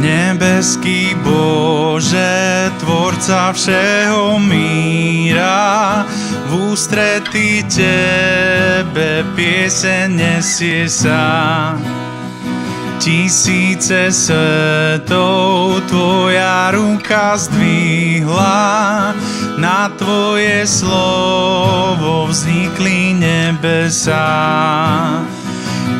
Nebeský Bože, tvorca všeho míra, v ústretí Tebe pieseň nesie sa. Tisíce svetov Tvoja ruka zdvihla, na Tvoje slovo vznikli nebesá.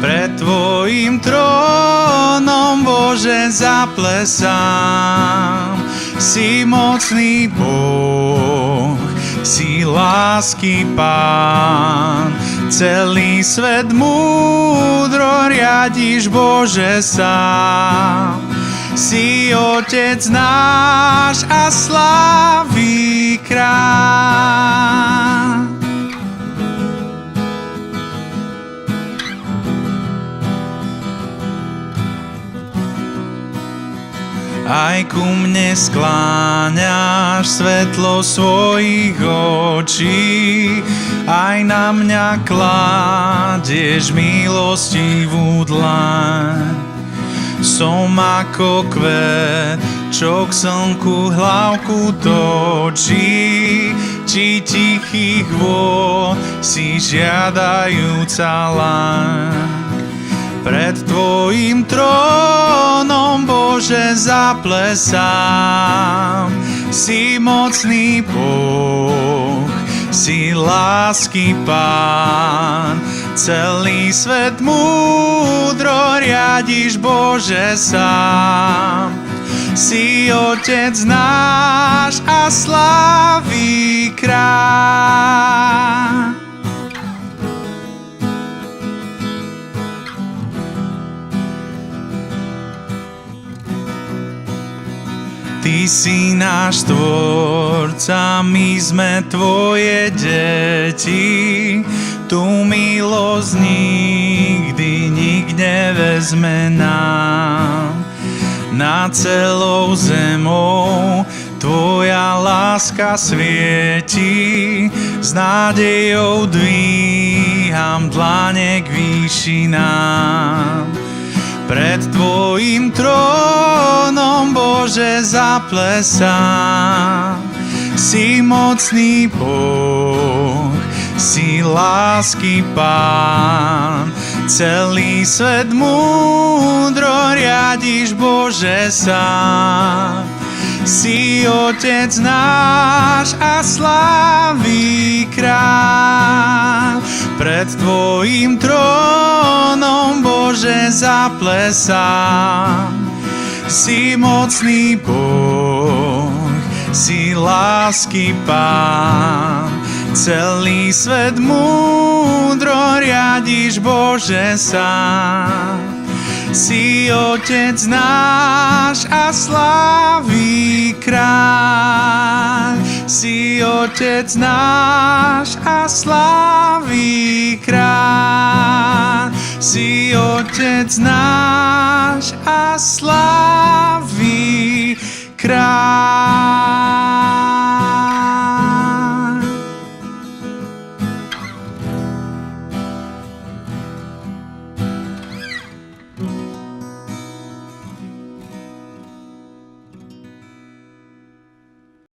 Pred Tvojim trónom, Bože, zaplesám. Si mocný Boh, si lásky Pán. Celý svet múdro riadiš, Bože, sám. Si Otec náš a slávy kráľ. Aj ku mne skláňaš svetlo svojich očí, aj na mňa kladieš milostivú dlaň. Som ako kvet, čo k slnku hlavku točí, či tichých vôd si žiadajúca laň. Pred Tvojim trónom, Bože, zaplesám. Si mocný Boh, si lásky Pán. Celý svet múdro riadiš, Bože, sám. Si Otec náš a slávy kráľ. Ty si náš tvorca, my sme Tvoje deti. Tu milosť nikdy nik nevezme nám. Nad celou zemou Tvoja láska svieti. S nádejou dvíham dlane k výšinám. Pred Tvojim trónom, Bože, zaplesám. Si mocný Boh, si lásky Pán. Celý svet múdro riadiš, Bože, sám. Si Otec náš a slávy kráľ. Pred Tvojim trónom, Bože, zaplesám. Si mocný Boh, si lásky Pán. Celý svet múdro riadiš, Bože, sám. Si Otec náš a slávy kráľ. Si Otec náš a slávy kráľ. Si Otec náš a slávy kráľ.